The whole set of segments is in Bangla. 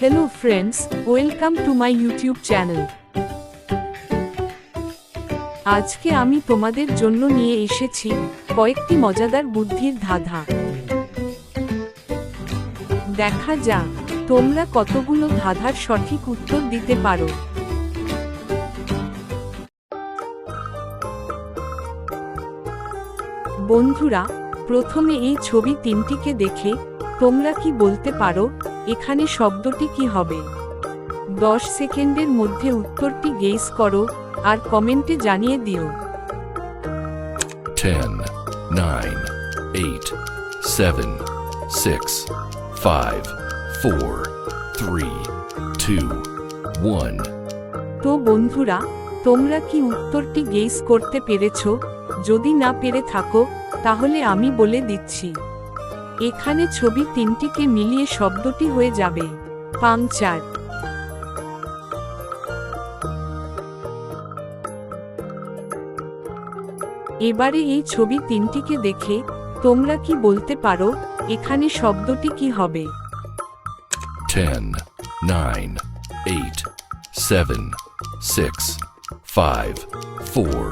Hello friends, welcome to my YouTube channel. আজকে আমি তোমাদের জন্য নিয়ে এসেছি কয়েকটি মজাদার বুদ্ধির ধাঁধা। দেখা যাক তোমরা কতগুলো ধাঁধার সঠিক উত্তর দিতে পারো। বন্ধুরা, প্রথমে এই ছবি তিনটিকে দেখে তোমরা কি বলতে পারো এখানে শব্দটি কি হবে? 10 সেকেন্ডের মধ্যে উত্তরটি গেস করো আর কমেন্টে জানিয়ে দিও। 10, 9, 8, 7, 6, 5, 4, 3, 2, 1. তো বন্ধুরা, তোমরা কি উত্তরটি গেস করতে পেরেছো? যদি না পেরে থাকো তাহলে আমি বলে দিচ্ছি। এখানে ছবি তিনটিকে মিলিয়ে শব্দটি হয়ে যাবে পাংচার। এবারে এই ছবি তিনটিকে দেখে তোমরা কি বলতে পারো এখানে শব্দটি কি হবে? 10, 9, 8, 7, 6, 5, 4,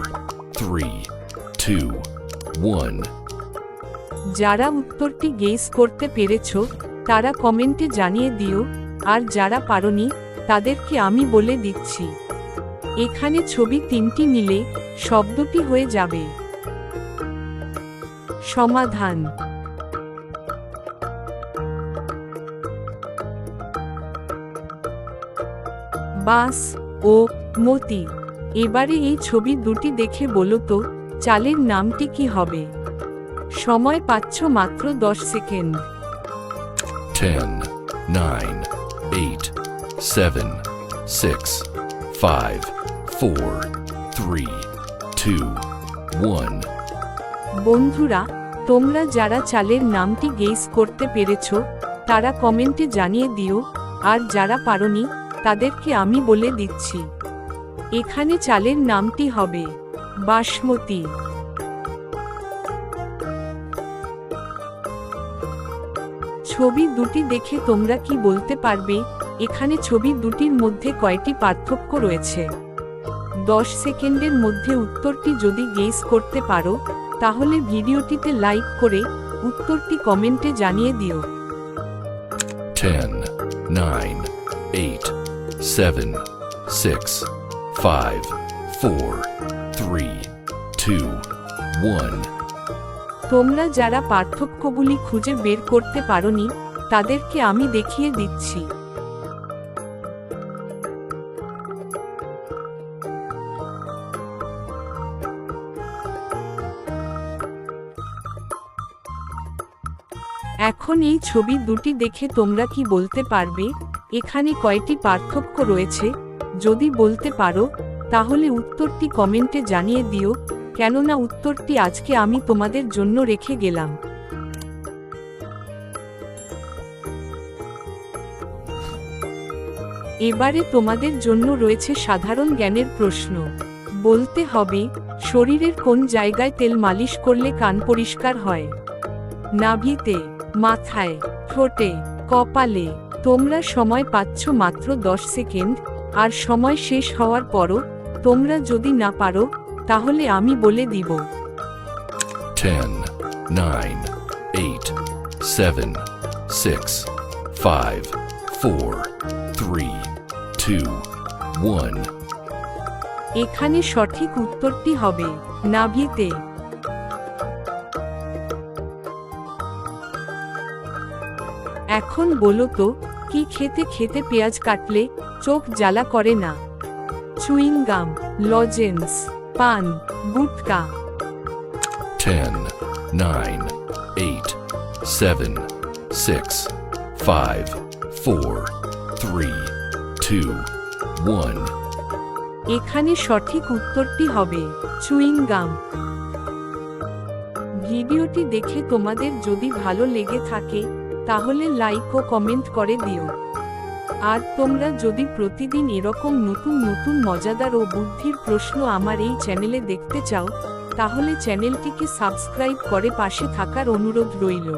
3, 2, 1. যারা উত্তরটি গেস করতে পেরেছো তারা কমেন্টে জানিয়ে দিও, আর যারা পারোনি তাদেরকে আমি বলে দিচ্ছি। এখানে ছবি তিনটি মিলে শব্দটি হয়ে যাবে সমাধান। বাস ও মতি। এবারে এই ছবি দুটি দেখে বলো তো চালের নামটি কি হবে? সময় পাচ্ছ মাত্র 10 সেকেন্ড। 10, 9, 8, 7, 6, 5, 4, 3, 2, 1. বন্ধুরা, তোমরা যারা চালের নামটি গেস করতে পেরেছো তারা কমেন্টে জানিয়ে দিও, আর যারা পারোনি তাদেরকে আমি বলে দিচ্ছি। এখানে চালের নামটি হবে বাসমতি। ছবি দুটি দেখে তোমরা কি বলতে পারবে এখানে ছবি দুটির মধ্যে কয়টি পার্থক্য রয়েছে? 10 সেকেন্ডের মধ্যে উত্তরটি যদি গেস করতে পারো তাহলে ভিডিওটিতে লাইক করে উত্তরটি কমেন্টে জানিয়ে দিও। 10, 9, 8, 7, 6, 5, 4, 3, 2, 1. তোমরা যারা পার্থক্যগুলি খুঁজে বের করতে পারোনি তাদেরকে আমি দেখিয়ে দিচ্ছি। এখন এই ছবি দুটি দেখে তোমরা কি বলতে পারবে এখানে কয়টি পার্থক্য রয়েছে? যদি বলতে পারো তাহলে উত্তরটি কমেন্টে জানিয়ে দিও, কেননা উত্তরটি আজকে আমি তোমাদের জন্য রেখে গেলাম। এবারে তোমাদের জন্য রয়েছে সাধারণ জ্ঞানের প্রশ্ন। বলতে হবে শরীরের কোন জায়গায় তেল মালিশ করলে কান পরিষ্কার হয়? নাভিতে, মাথায়, ঠোঁটে, কপালে। তোমরা সময় পাচ্ছ মাত্র 10 সেকেন্ড, আর সময় শেষ হওয়ার পরও তোমরা যদি না পারো তাহলে আমি বলে দিব। 10, 9, 8, 7, 6, 5, 4, 3, 2, 1. এখানে সঠিক উত্তরটি হবে নাভিতে। এখন বলো তো কি খেতে খেতে পেঁয়াজ কাটলে চোখ জ্বালা করে না? চুইং গাম, লজেন্স, পান, গুটকা। 10, 9, 8, 7, 6, 5, 4, 3, 2, 1. এখানে সঠিক উত্তরটি হবে চুইং গাম। ভিডিওটি দেখে তোমাদের যদি ভালো লেগে থাকে তাহলে লাইক ও কমেন্ট করে দিও। আর তোমরা যদি প্রতিদিন এরকম নতুন নতুন মজাদার ও বুদ্ধির প্রশ্ন আমার এই চ্যানেলে দেখতে চাও তাহলে চ্যানেলটিকে সাবস্ক্রাইব করে পাশে থাকার অনুরোধ রইল।